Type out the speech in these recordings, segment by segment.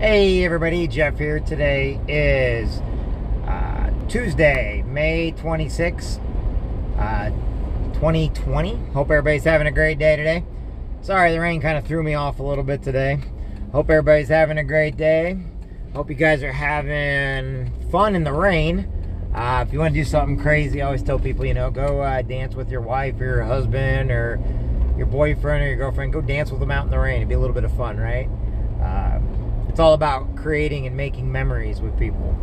Hey everybody, Jeff here. Today is Tuesday, May 26, 2020. Hope everybody's having a great day today. Sorry, the rain kind of threw me off a little bit today. Hope everybody's having a great day. Hope you guys are having fun in the rain. If you want to do something crazy, I always tell people, go dance with your wife or your husband or your boyfriend or your girlfriend. Go dance with them out in the rain. It'd be a little bit of fun, right? It's all about creating and making memories with people.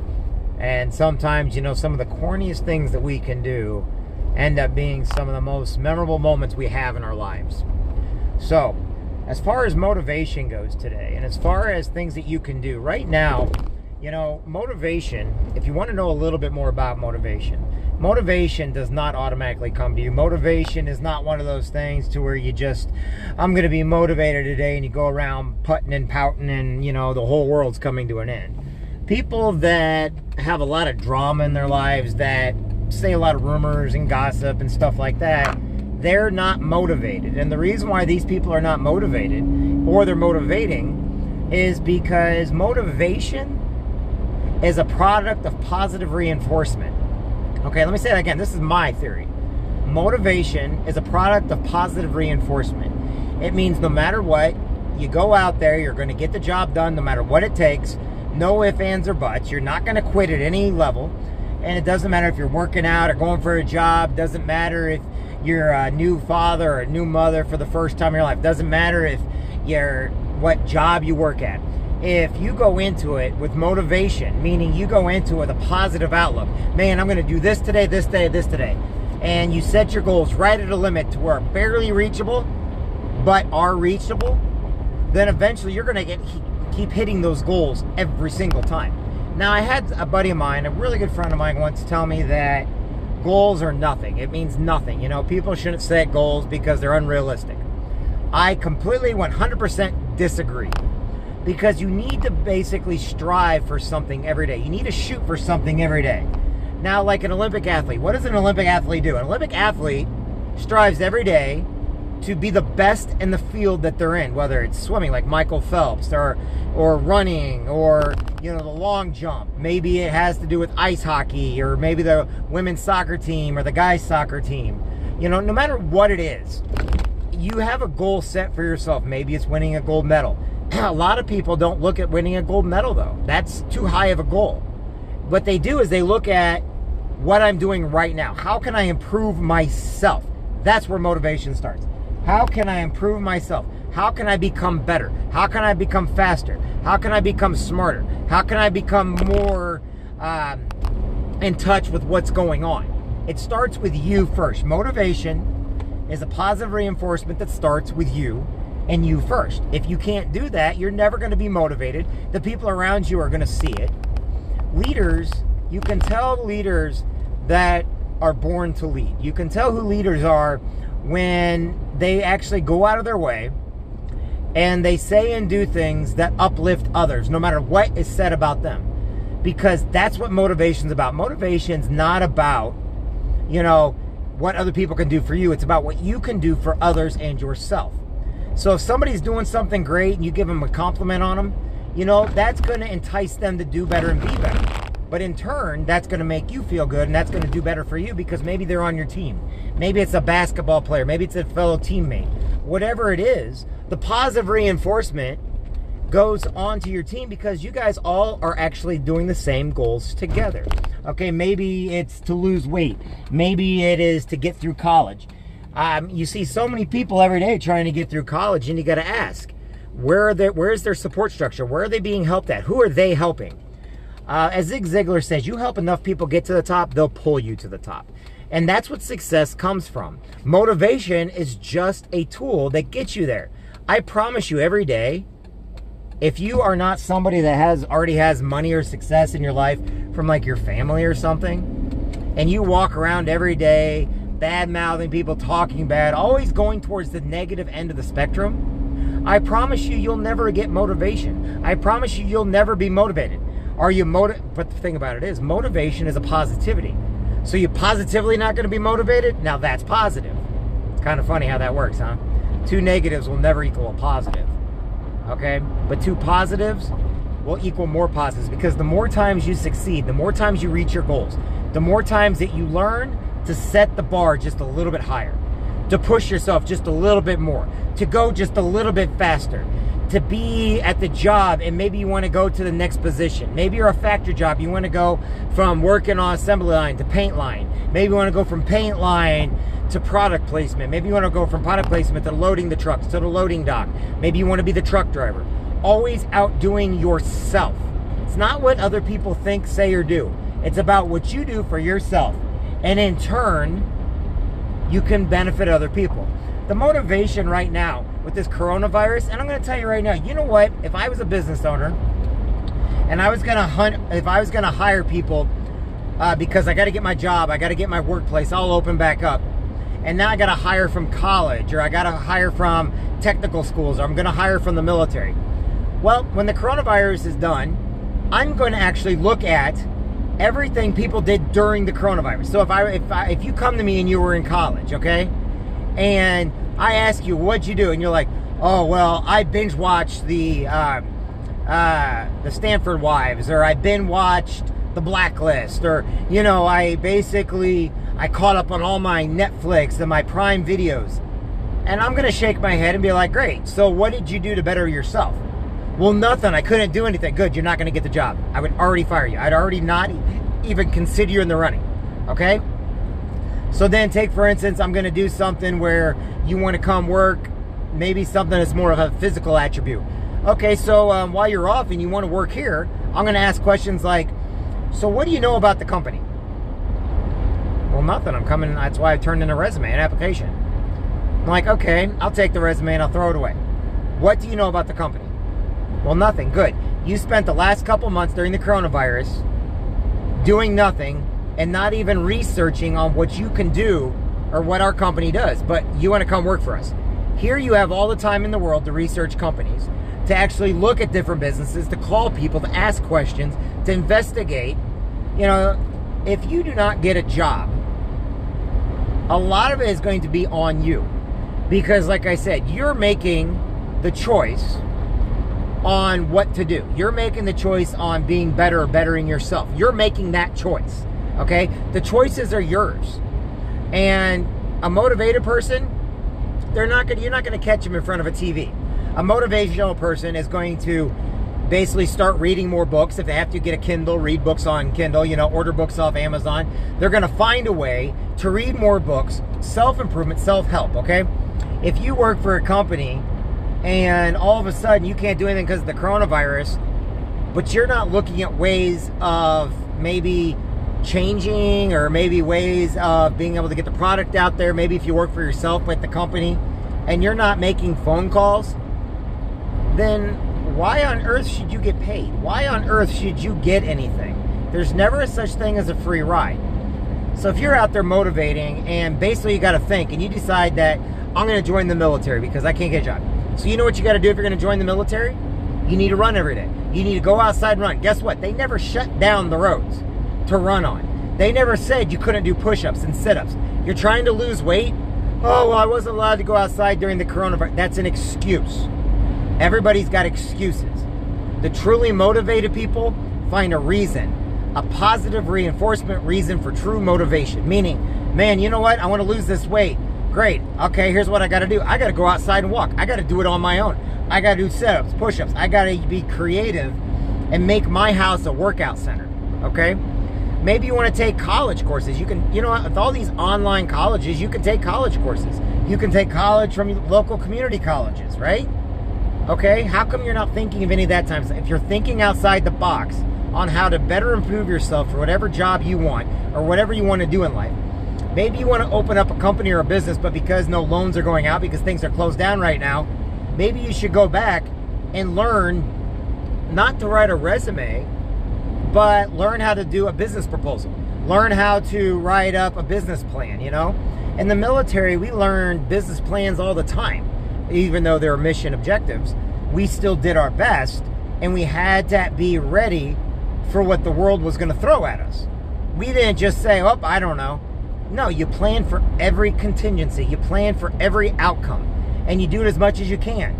And sometimes, some of the corniest things that we can do end up being some of the most memorable moments we have in our lives. So, as far as motivation goes today, and as far as things that you can do right now, motivation, if you want to know a little bit more about motivation does not automatically come to you. Motivation is not one of those things to where you just, I'm going to be motivated today, and you go around putting and pouting and, the whole world's coming to an end. People that have a lot of drama in their lives, that say a lot of rumors and gossip and stuff like that, they're not motivated. And the reason why these people are not motivated, or they're motivating, is because motivation is a product of positive reinforcement. Okay, let me say that again. This is my theory. Motivation is a product of positive reinforcement. It means no matter what, you go out there, you're going to get the job done no matter what it takes. No ifs, ands, or buts. You're not going to quit at any level. And it doesn't matter if you're working out or going for a job. Doesn't matter if you're a new father or a new mother for the first time in your life. Doesn't matter if you're what job you work at. If you go into it with motivation, meaning you go into it with a positive outlook, man, I'm going to do this today, this day, this today, and you set your goals right at a limit to where barely reachable, but are reachable, then eventually you're going to keep hitting those goals every single time. Now, I had a buddy of mine, a really good friend of mine, once tell me that goals are nothing. It means nothing. People shouldn't set goals because they're unrealistic. I completely 100% disagree. Because you need to basically strive for something every day. You need to shoot for something every day. Now, like an Olympic athlete, what does an Olympic athlete do? An Olympic athlete strives every day to be the best in the field that they're in, whether it's swimming like Michael Phelps, or running, or the long jump. Maybe it has to do with ice hockey, or maybe the women's soccer team or the guys' soccer team. No matter what it is, you have a goal set for yourself. Maybe it's winning a gold medal. A lot of people don't look at winning a gold medal, though. That's too high of a goal. What they do is they look at what I'm doing right now. How can I improve myself? That's where motivation starts. How can I improve myself? How can I become better? How can I become faster? How can I become smarter? How can I become more in touch with what's going on? It starts with you first. Motivation is a positive reinforcement that starts with you and you first. If you can't do that, you're never going to be motivated. The people around you are going to see it. Leaders, you can tell leaders that are born to lead. You can tell who leaders are when they actually go out of their way and they say and do things that uplift others, no matter what is said about them. Because that's what motivation's about. Motivation's not about, what other people can do for you. It's about what you can do for others and yourself. So if somebody's doing something great and you give them a compliment on them, that's going to entice them to do better and be better. But in turn, that's going to make you feel good, and that's going to do better for you because maybe they're on your team. Maybe it's a basketball player. Maybe it's a fellow teammate. Whatever it is, the positive reinforcement goes on to your team because you guys all are actually doing the same goals together. Okay, maybe it's to lose weight. Maybe it is to get through college. You see so many people every day trying to get through college, and you got to ask, where is their support structure? Where are they being helped at? Who are they helping? As Zig Ziglar says, you help enough people get to the top, they'll pull you to the top. And that's what success comes from. Motivation is just a tool that gets you there. I promise you every day, if you are not somebody that already has money or success in your life from like your family or something, and you walk around every day bad-mouthing people, talking bad, always going towards the negative end of the spectrum, I promise you, you'll never get motivation. I promise you, you'll never be motivated. Are you But the thing about it is, motivation is a positivity. So you're positively not going to be motivated? Now that's positive. It's kind of funny how that works, huh? Two negatives will never equal a positive. Okay? But two positives will equal more positives, because the more times you succeed, the more times you reach your goals, the more times that you learn to set the bar just a little bit higher, to push yourself just a little bit more, to go just a little bit faster, to be at the job and maybe you want to go to the next position. Maybe you're a factory job, you want to go from working on assembly line to paint line. Maybe you want to go from paint line to product placement. Maybe you want to go from product placement to loading the trucks, to the loading dock. Maybe you want to be the truck driver. Always outdoing yourself. It's not what other people think, say, or do. It's about what you do for yourself. And in turn, you can benefit other people. The motivation right now with this coronavirus, and I'm going to tell you right now, you know what? If I was a business owner and I was going to hire people because I got to get my job, I got to get my workplace all open back up, and now I got to hire from college, or I got to hire from technical schools, or I'm going to hire from the military. Well, when the coronavirus is done, I'm going to actually look at everything people did during the coronavirus. So if you come to me and you were in college, okay, and I ask you, what'd you do? And you're like, oh, well, I binge watched the Stanford Wives, or I binge watched The Blacklist, or, you know, I caught up on all my Netflix and my Prime videos. And I'm going to shake my head and be like, great, so what did you do to better yourself? Well, nothing. I couldn't do anything. Good, you're not going to get the job. I would already fire you. I'd already not even consider you in the running, okay? So then take, for instance, I'm going to do something where you want to come work, maybe something that's more of a physical attribute. Okay, so while you're off and you want to work here, I'm going to ask questions like, so what do you know about the company? Well, nothing. I'm coming. That's why I turned in a resume, an application. I'm like, okay, I'll take the resume and I'll throw it away. What do you know about the company? Well, nothing. Good. You spent the last couple months during the coronavirus doing nothing and not even researching on what you can do or what our company does, but you want to come work for us. Here you have all the time in the world to research companies, to actually look at different businesses, to call people, to ask questions, to investigate. You know, if you do not get a job, a lot of it is going to be on you. Because like I said, you're making the choice on what to do. You're making the choice on being better or bettering yourself. You're making that choice, okay? The choices are yours. And a motivated person, you're not going to catch them in front of a TV. A motivational person is going to basically start reading more books. If they have to get a Kindle, read books on Kindle, you know, order books off Amazon. They're going to find a way to read more books, self-improvement, self-help, okay? If you work for a company and all of a sudden you can't do anything because of the coronavirus, but you're not looking at ways of maybe changing, or maybe ways of being able to get the product out there, maybe if you work for yourself with the company and you're not making phone calls, then why on earth should you get paid? Why on earth should you get anything? There's never a such thing as a free ride. So if you're out there motivating and basically you got to think and you decide that I'm going to join the military because I can't get a job. So you know what you got to do if you're going to join the military? You need to run every day. You need to go outside and run. Guess what? They never shut down the roads to run on. They never said you couldn't do push-ups and sit-ups. You're trying to lose weight? Oh, well, I wasn't allowed to go outside during the coronavirus. That's an excuse. Everybody's got excuses. The truly motivated people find a reason, a positive reinforcement reason for true motivation. Meaning, man, you know what? I want to lose this weight. Great. Okay, here's what I got to do. I got to go outside and walk. I got to do it on my own. I got to do sit-ups, push-ups. I got to be creative and make my house a workout center. Okay? Maybe you want to take college courses. You can, you know, with all these online colleges, you can take college courses. You can take college from local community colleges, right? Okay? How come you're not thinking of any of that time? If you're thinking outside the box on how to better improve yourself for whatever job you want or whatever you want to do in life, maybe you want to open up a company or a business, but because no loans are going out, because things are closed down right now, maybe you should go back and learn not to write a resume, but learn how to do a business proposal. Learn how to write up a business plan, you know? In the military, we learn business plans all the time. Even though they're mission objectives, we still did our best, and we had to be ready for what the world was going to throw at us. We didn't just say, oh, I don't know. No, you plan for every contingency. You plan for every outcome, and you do it as much as you can.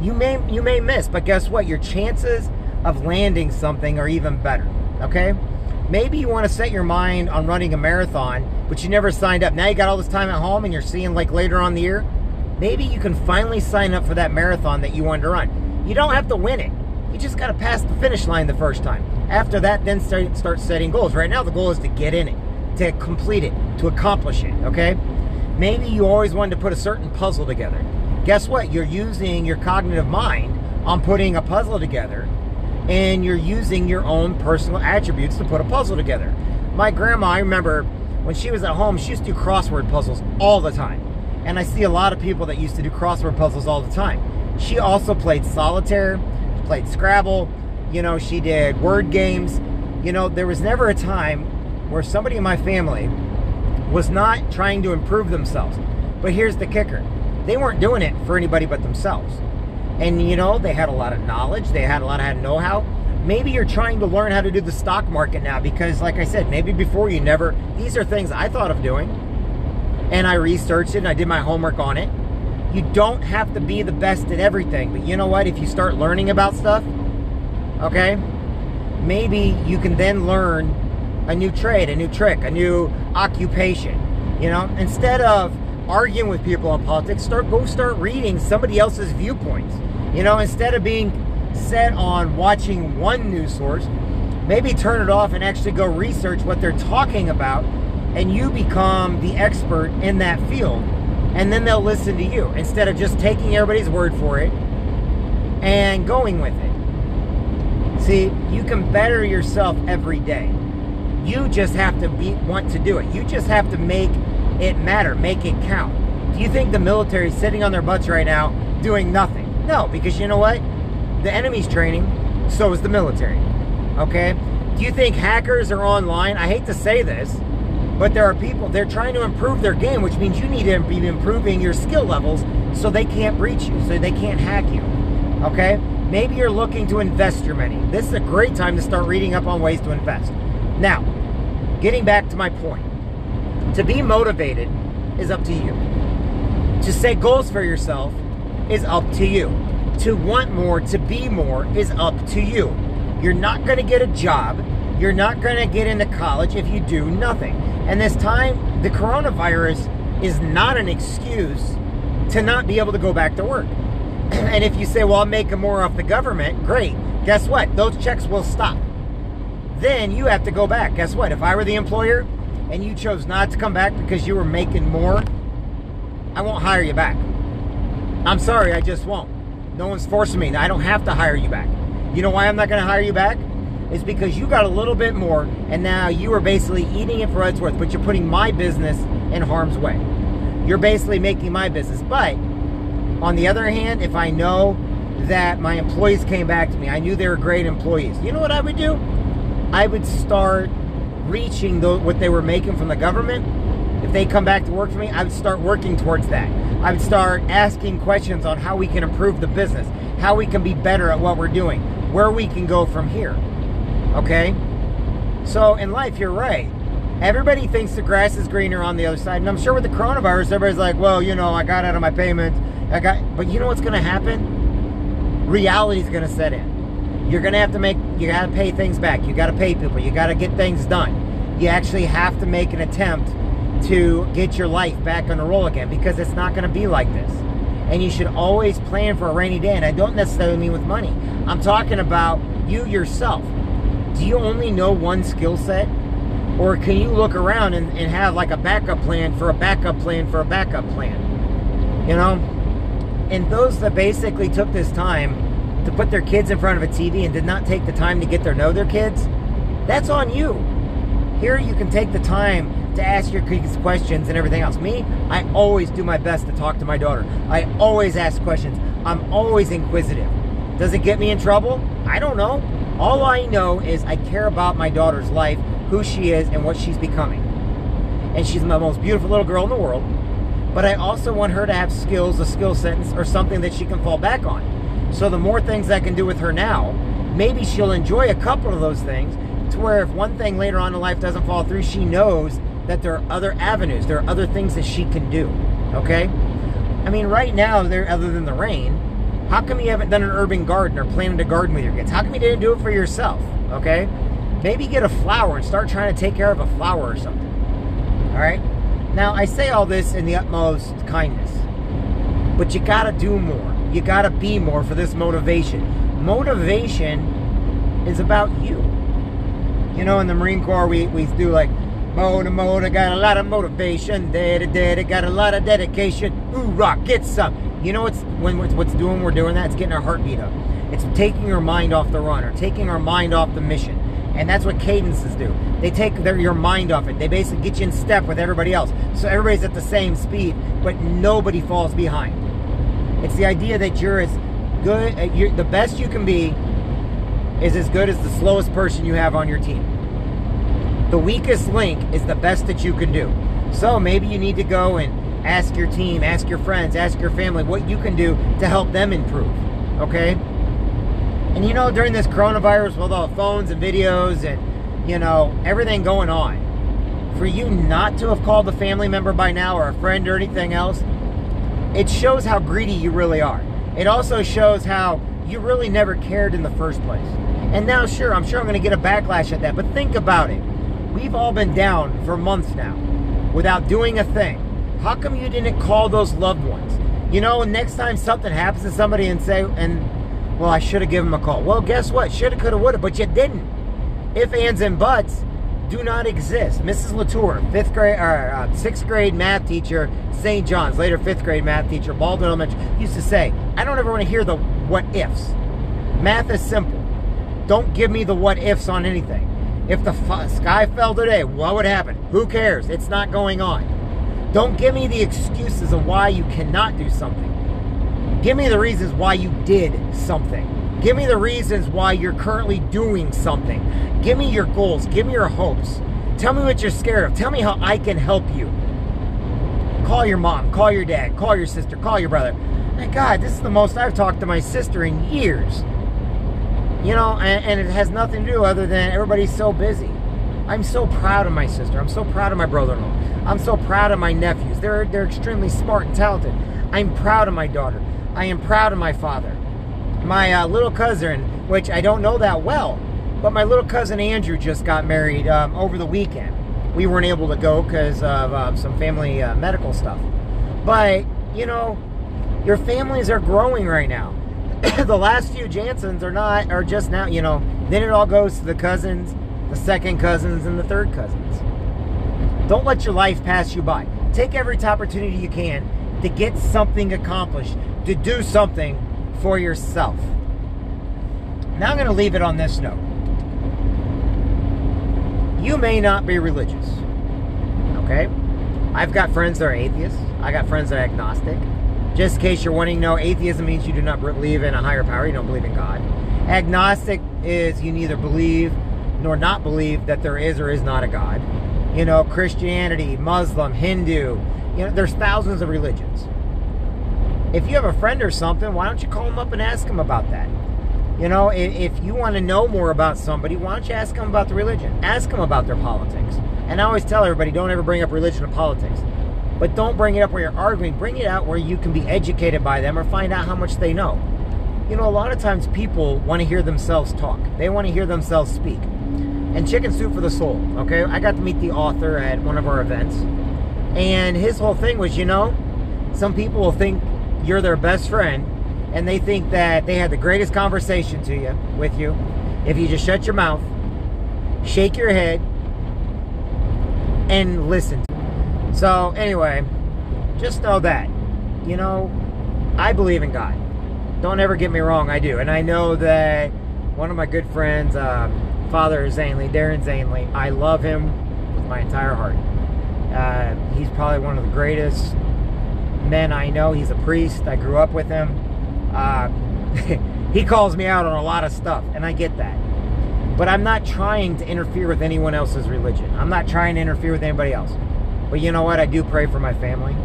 You may miss, but guess what? Your chances of landing something or even better, okay? Maybe you want to set your mind on running a marathon, but you never signed up. Now you got all this time at home and you're seeing like later on in the year, maybe you can finally sign up for that marathon that you wanted to run. You don't have to win it. You just got to pass the finish line the first time. After that, then start setting goals. Right now, the goal is to get in it, to complete it, to accomplish it, okay? Maybe you always wanted to put a certain puzzle together. Guess what? You're using your cognitive mind on putting a puzzle together, and you're using your own personal attributes to put a puzzle together. My grandma, I remember when she was at home, she used to do crossword puzzles all the time. And I see a lot of people that used to do crossword puzzles all the time. She also played solitaire, played Scrabble, you know, she did word games. You know, there was never a time where somebody in my family was not trying to improve themselves. But here's the kicker. They weren't doing it for anybody but themselves. And, you know, they had a lot of knowledge. They had a lot of know-how. Maybe you're trying to learn how to do the stock market now because, like I said, maybe before you never... These are things I thought of doing. And I researched it and I did my homework on it. You don't have to be the best at everything. But you know what? If you start learning about stuff, okay, maybe you can then learn a new trade, a new trick, a new occupation. You know, instead of arguing with people in politics, go start reading somebody else's viewpoints. You know, instead of being set on watching one news source, maybe turn it off and actually go research what they're talking about, and you become the expert in that field, and then they'll listen to you instead of just taking everybody's word for it and going with it. See, you can better yourself every day. You just have to want to do it. You just have to make it matter, make it count. Do you think the military is sitting on their butts right now doing nothing? No, because you know what? The enemy's training, so is the military. Okay? Do you think hackers are online? I hate to say this, but there are people, they're trying to improve their game, which means you need to be improving your skill levels so they can't breach you, so they can't hack you. Okay? Maybe you're looking to invest your money. This is a great time to start reading up on ways to invest. Now, getting back to my point. To be motivated is up to you. To set goals for yourself is up to you. To want more, to be more is up to you. You're not going to get a job. You're not going to get into college if you do nothing. And this time, the coronavirus is not an excuse to not be able to go back to work. And if you say, well, I'm making more off the government, great. Guess what? Those checks will stop. Then you have to go back. Guess what? If I were the employer and you chose not to come back because you were making more, I won't hire you back. I'm sorry, I just won't. No one's forcing me. I don't have to hire you back. You know why I'm not going to hire you back? It's because you got a little bit more, and now you are basically eating it for what it's worth, but you're putting my business in harm's way. You're basically making my business. But on the other hand, if I know that my employees came back to me, I knew they were great employees, you know what I would do? I would start reaching what they were making from the government. If they come back to work for me, I would start working towards that. I would start asking questions on how we can improve the business, how we can be better at what we're doing, where we can go from here. Okay? So in life, you're right. Everybody thinks the grass is greener on the other side. And I'm sure with the coronavirus, everybody's like, well, you know, I got out of my payments. But you know what's going to happen? Reality's going to set in. You're going to have to you got to pay things back. You got to pay people. You got to get things done. You actually have to make an attempt to get your life back on the roll again, because it's not going to be like this. And you should always plan for a rainy day. And I don't necessarily mean with money. I'm talking about you yourself. Do you only know one skill set? Or can you look around and have like a backup plan for a backup plan for a backup plan? You know? And those that basically took this time to put their kids in front of a TV and did not take the time to get to know their kids, that's on you. Here you can take the time to ask your kids questions and everything else. Me, I always do my best to talk to my daughter. I always ask questions. I'm always inquisitive. Does it get me in trouble? I don't know. All I know is I care about my daughter's life, who she is, and what she's becoming. And she's the most beautiful little girl in the world. But I also want her to have skills, a skill set, or something that she can fall back on. So the more things I can do with her now, maybe she'll enjoy a couple of those things, to where if one thing later on in life doesn't fall through, she knows that there are other avenues, there are other things that she can do. Okay? I mean, right now, other than the rain, How come you haven't done an urban garden or planted a garden with your kids? How come you didn't do it for yourself? Okay? Maybe get a flower and start trying to take care of a flower or something. All right? Now, I say all this in the utmost kindness, but you got to do more. You got to be more for this motivation. Motivation is about you. You know, in the Marine Corps, we do like, motor, got a lot of motivation, got a lot of dedication, hoorah, get some. You know what's doing, we're doing that? It's getting our heartbeat up. It's taking your mind off the run, or taking our mind off the mission. And that's what cadences do. They take your mind off it. They basically get you in step with everybody else. So everybody's at the same speed, but nobody falls behind. It's the idea that you're as good, the best you can be is as good as the slowest person you have on your team. The weakest link is the best that you can do. So maybe you need to go and ask your team, ask your friends, ask your family what you can do to help them improve, okay? And you know, during this coronavirus with all the phones and videos and, you know, everything going on, for you not to have called a family member by now or a friend or anything else, it shows how greedy you really are. It also shows how you really never cared in the first place. And now, sure, I'm sure I'm going to get a backlash at that, but think about it. We've all been down for months now without doing a thing. How come you didn't call those loved ones? You know, next time something happens to somebody and say, well, I should have given them a call. Well, guess what? Shoulda, coulda, woulda, but you didn't. If, ands, and buts do not exist. Mrs. Latour, 6th grade math teacher, St. John's, later 5th grade math teacher, Baldwin Elementary, used to say, I don't ever want to hear the what ifs. Math is simple. Don't give me the what ifs on anything. If the sky fell today, what would happen? Who cares? It's not going on. Don't give me the excuses of why you cannot do something. Give me the reasons why you did something. Give me the reasons why you're currently doing something. Give me your goals. Give me your hopes. Tell me what you're scared of. Tell me how I can help you. Call your mom. Call your dad. Call your sister. Call your brother. My God, this is the most I've talked to my sister in years. You know, and it has nothing to do other than everybody's so busy. I'm so proud of my sister. I'm so proud of my brother-in-law. I'm so proud of my nephews. They're extremely smart and talented. I'm proud of my daughter. I am proud of my father. My little cousin, which I don't know that well, but my little cousin Andrew just got married over the weekend. We weren't able to go because of some family medical stuff. But, you know, your families are growing right now. The last few Jansens are just now, you know, then it all goes to the cousins, the second cousins, and the third cousins. Don't let your life pass you by. Take every opportunity you can to get something accomplished, to do something for yourself. Now I'm going to leave it on this note. You may not be religious, okay? I've got friends that are atheists. I got friends that are agnostic. Just in case you're wanting to know, atheism means you do not believe in a higher power. You don't believe in God. Agnostic is you neither believe nor not believe that there is or is not a God. You know, Christianity, Muslim, Hindu, you know, there's thousands of religions. If you have a friend or something, why don't you call them up and ask them about that? You know, if you want to know more about somebody, why don't you ask them about the religion? Ask them about their politics. And I always tell everybody, don't ever bring up religion or politics. But don't bring it up where you're arguing. Bring it out where you can be educated by them or find out how much they know. You know, a lot of times people want to hear themselves talk. They want to hear themselves speak. And chicken soup for the soul, okay? I got to meet the author at one of our events. And his whole thing was, you know, some people will think you're their best friend and they think that they had the greatest conversation with you if you just shut your mouth, shake your head, and listen. So anyway, just know that, you know, I believe in God. Don't ever get me wrong, I do. And I know that one of my good friends, Father Zanley, Darren Zanley, I love him with my entire heart. He's probably one of the greatest men I know. He's a priest. I grew up with him. He calls me out on a lot of stuff, and I get that. But I'm not trying to interfere with anyone else's religion. I'm not trying to interfere with anybody else. But you know what? I do pray for my family.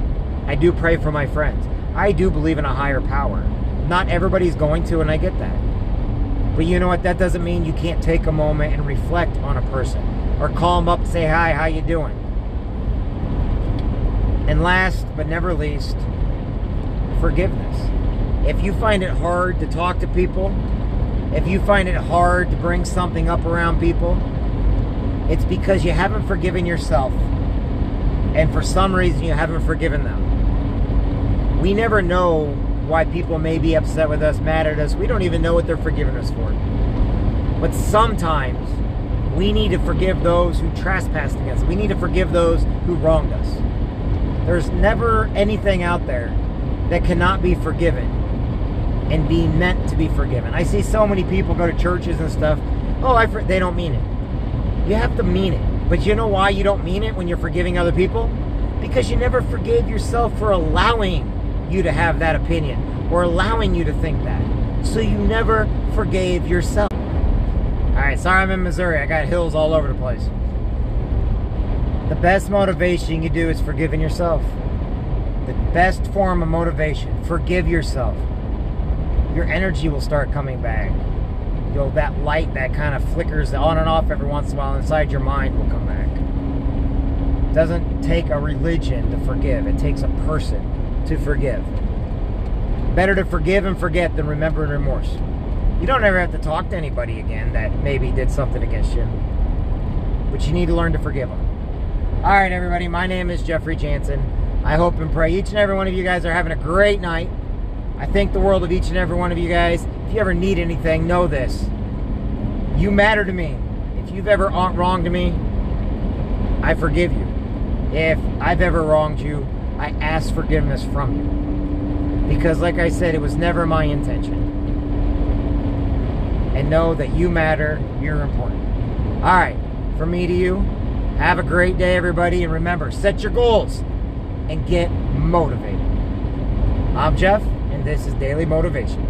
I do pray for my friends. I do believe in a higher power. Not everybody's going to, and I get that. But you know what? That doesn't mean you can't take a moment and reflect on a person. Or call them up and say, hi, how you doing? And last but never least, forgiveness. If you find it hard to talk to people, if you find it hard to bring something up around people, it's because you haven't forgiven yourself. And for some reason, you haven't forgiven them. We never know why people may be upset with us, mad at us. We don't even know what they're forgiving us for. But sometimes we need to forgive those who trespassed against us. We need to forgive those who wronged us. There's never anything out there that cannot be forgiven and be meant to be forgiven. I see so many people go to churches and stuff. Oh, they don't mean it. You have to mean it. But you know why you don't mean it when you're forgiving other people? Because you never forgave yourself for allowing you to have that opinion or allowing you to think that. So you never forgave yourself. Alright, sorry I'm in Missouri. I got hills all over the place. The best motivation you do is forgiving yourself. The best form of motivation. Forgive yourself. Your energy will start coming back. That light that kind of flickers on and off every once in a while inside your mind will come back. It doesn't take a religion to forgive. It takes a person to forgive. Better to forgive and forget than remember and remorse. You don't ever have to talk to anybody again that maybe did something against you. But you need to learn to forgive them. Alright everybody, my name is Jeffrey Jansen. I hope and pray each and every one of you guys are having a great night. I thank the world of each and every one of you guys. If you ever need anything, know this. You matter to me. If you've ever wronged me, I forgive you. If I've ever wronged you, I ask forgiveness from you. Because like I said, it was never my intention. And know that you matter, you're important. Alright, from me to you, have a great day everybody, and remember, set your goals and get motivated. I'm Jeff, and this is Daily Motivation.